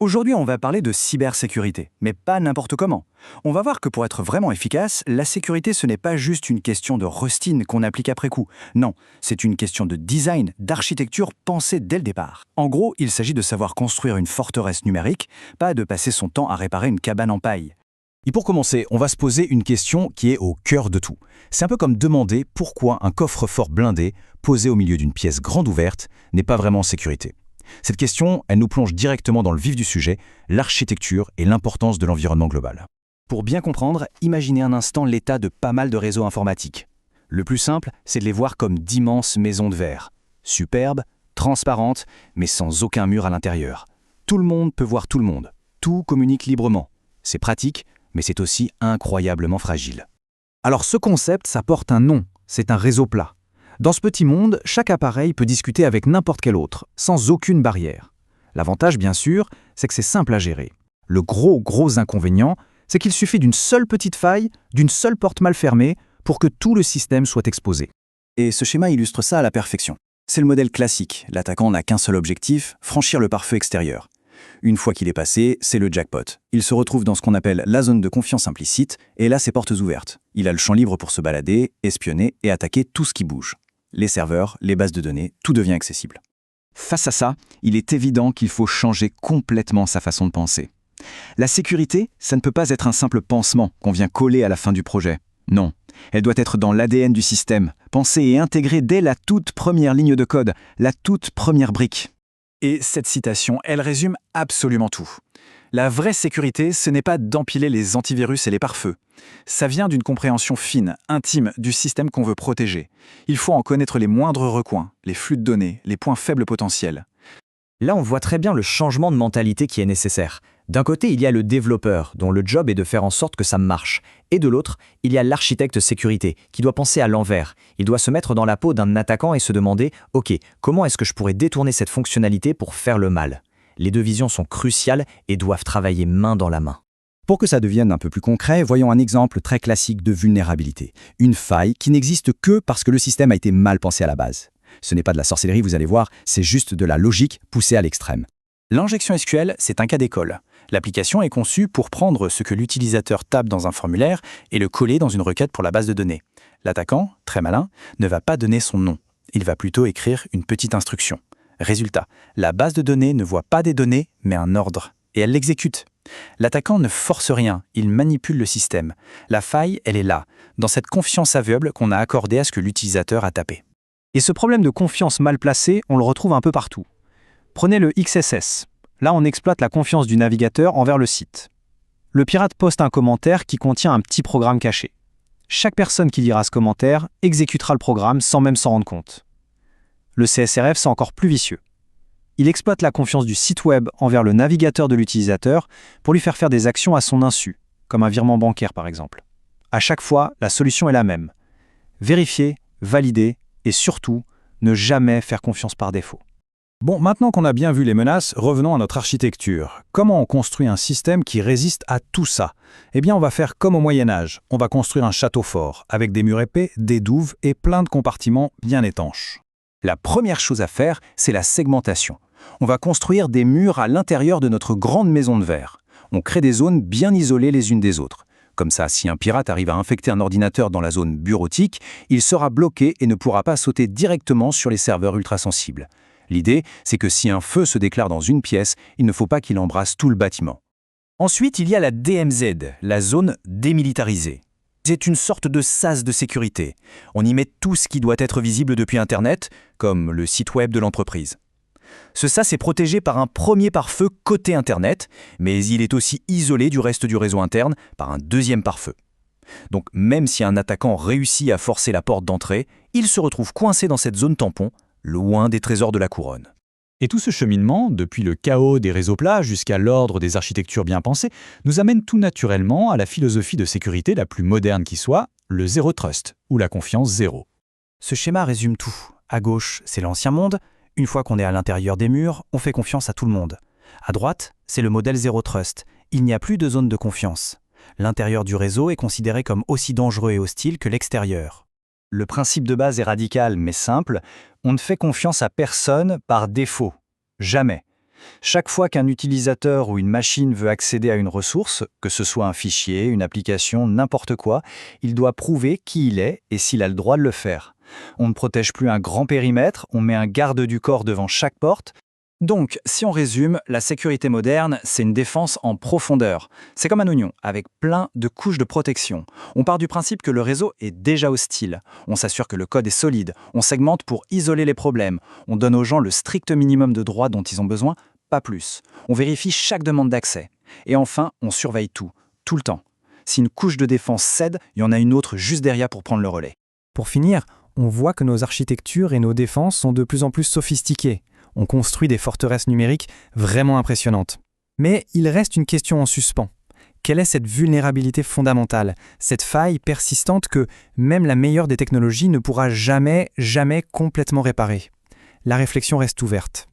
Aujourd'hui, on va parler de cybersécurité, mais pas n'importe comment. On va voir que pour être vraiment efficace, la sécurité, ce n'est pas juste une question de rustine qu'on applique après coup. Non, c'est une question de design, d'architecture pensée dès le départ. En gros, il s'agit de savoir construire une forteresse numérique, pas de passer son temps à réparer une cabane en paille. Et pour commencer, on va se poser une question qui est au cœur de tout. C'est un peu comme demander pourquoi un coffre-fort blindé, posé au milieu d'une pièce grande ouverte, n'est pas vraiment en sécurité. Cette question, elle nous plonge directement dans le vif du sujet, l'architecture et l'importance de l'environnement global. Pour bien comprendre, imaginez un instant l'état de pas mal de réseaux informatiques. Le plus simple, c'est de les voir comme d'immenses maisons de verre. Superbes, transparentes, mais sans aucun mur à l'intérieur. Tout le monde peut voir tout le monde. Tout communique librement. C'est pratique, mais c'est aussi incroyablement fragile. Alors ce concept, ça porte un nom, c'est un réseau plat. Dans ce petit monde, chaque appareil peut discuter avec n'importe quel autre, sans aucune barrière. L'avantage, bien sûr, c'est que c'est simple à gérer. Le gros inconvénient, c'est qu'il suffit d'une seule petite faille, d'une seule porte mal fermée, pour que tout le système soit exposé. Et ce schéma illustre ça à la perfection. C'est le modèle classique, l'attaquant n'a qu'un seul objectif, franchir le pare-feu extérieur. Une fois qu'il est passé, c'est le jackpot. Il se retrouve dans ce qu'on appelle la zone de confiance implicite, et là c'est portes ouvertes. Il a le champ libre pour se balader, espionner et attaquer tout ce qui bouge. Les serveurs, les bases de données, tout devient accessible. Face à ça, il est évident qu'il faut changer complètement sa façon de penser. La sécurité, ça ne peut pas être un simple pansement qu'on vient coller à la fin du projet. Non, elle doit être dans l'ADN du système, pensée et intégrée dès la toute première ligne de code, la toute première brique. Et cette citation, elle résume absolument tout. La vraie sécurité, ce n'est pas d'empiler les antivirus et les pare-feux. Ça vient d'une compréhension fine, intime du système qu'on veut protéger. Il faut en connaître les moindres recoins, les flux de données, les points faibles potentiels. Là, on voit très bien le changement de mentalité qui est nécessaire. D'un côté, il y a le développeur, dont le job est de faire en sorte que ça marche. Et de l'autre, il y a l'architecte sécurité, qui doit penser à l'envers. Il doit se mettre dans la peau d'un attaquant et se demander « Ok, comment est-ce que je pourrais détourner cette fonctionnalité pour faire le mal ?» Les deux visions sont cruciales et doivent travailler main dans la main. Pour que ça devienne un peu plus concret, voyons un exemple très classique de vulnérabilité. Une faille qui n'existe que parce que le système a été mal pensé à la base. Ce n'est pas de la sorcellerie, vous allez voir, c'est juste de la logique poussée à l'extrême. L'injection SQL, c'est un cas d'école. L'application est conçue pour prendre ce que l'utilisateur tape dans un formulaire et le coller dans une requête pour la base de données. L'attaquant, très malin, ne va pas donner son nom. Il va plutôt écrire une petite instruction. Résultat, la base de données ne voit pas des données, mais un ordre, et elle l'exécute. L'attaquant ne force rien, il manipule le système. La faille, elle est là, dans cette confiance aveugle qu'on a accordée à ce que l'utilisateur a tapé. Et ce problème de confiance mal placée, on le retrouve un peu partout. Prenez le XSS. Là, on exploite la confiance du navigateur envers le site. Le pirate poste un commentaire qui contient un petit programme caché. Chaque personne qui lira ce commentaire exécutera le programme sans même s'en rendre compte. Le CSRF, c'est encore plus vicieux. Il exploite la confiance du site web envers le navigateur de l'utilisateur pour lui faire des actions à son insu, comme un virement bancaire par exemple. À chaque fois, la solution est la même. Vérifier, valider et surtout, ne jamais faire confiance par défaut. Bon, maintenant qu'on a bien vu les menaces, revenons à notre architecture. Comment on construit un système qui résiste à tout ça? Eh bien, on va faire comme au Moyen-Âge. On va construire un château fort, avec des murs épais, des douves et plein de compartiments bien étanches. La première chose à faire, c'est la segmentation. On va construire des murs à l'intérieur de notre grande maison de verre. On crée des zones bien isolées les unes des autres. Comme ça, si un pirate arrive à infecter un ordinateur dans la zone bureautique, il sera bloqué et ne pourra pas sauter directement sur les serveurs ultrasensibles. L'idée, c'est que si un feu se déclare dans une pièce, il ne faut pas qu'il embrasse tout le bâtiment. Ensuite, il y a la DMZ, la zone démilitarisée. C'est une sorte de sas de sécurité. On y met tout ce qui doit être visible depuis Internet, comme le site web de l'entreprise. Ce sas est protégé par un premier pare-feu côté Internet, mais il est aussi isolé du reste du réseau interne par un deuxième pare-feu. Donc même si un attaquant réussit à forcer la porte d'entrée, il se retrouve coincé dans cette zone tampon, loin des trésors de la couronne. Et tout ce cheminement, depuis le chaos des réseaux plats jusqu'à l'ordre des architectures bien pensées, nous amène tout naturellement à la philosophie de sécurité la plus moderne qui soit, le zéro trust, ou la confiance zéro. Ce schéma résume tout. À gauche, c'est l'ancien monde. Une fois qu'on est à l'intérieur des murs, on fait confiance à tout le monde. À droite, c'est le modèle zéro trust. Il n'y a plus de zone de confiance. L'intérieur du réseau est considéré comme aussi dangereux et hostile que l'extérieur. Le principe de base est radical mais simple, on ne fait confiance à personne par défaut. Jamais. Chaque fois qu'un utilisateur ou une machine veut accéder à une ressource, que ce soit un fichier, une application, n'importe quoi, il doit prouver qui il est et s'il a le droit de le faire. On ne protège plus un grand périmètre, on met un garde du corps devant chaque porte. Donc, si on résume, la sécurité moderne, c'est une défense en profondeur. C'est comme un oignon, avec plein de couches de protection. On part du principe que le réseau est déjà hostile. On s'assure que le code est solide. On segmente pour isoler les problèmes. On donne aux gens le strict minimum de droits dont ils ont besoin, pas plus. On vérifie chaque demande d'accès. Et enfin, on surveille tout le temps. Si une couche de défense cède, il y en a une autre juste derrière pour prendre le relais. Pour finir, on voit que nos architectures et nos défenses sont de plus en plus sophistiquées. On construit des forteresses numériques vraiment impressionnantes. Mais il reste une question en suspens. Quelle est cette vulnérabilité fondamentale, cette faille persistante que même la meilleure des technologies ne pourra jamais complètement réparer? La réflexion reste ouverte.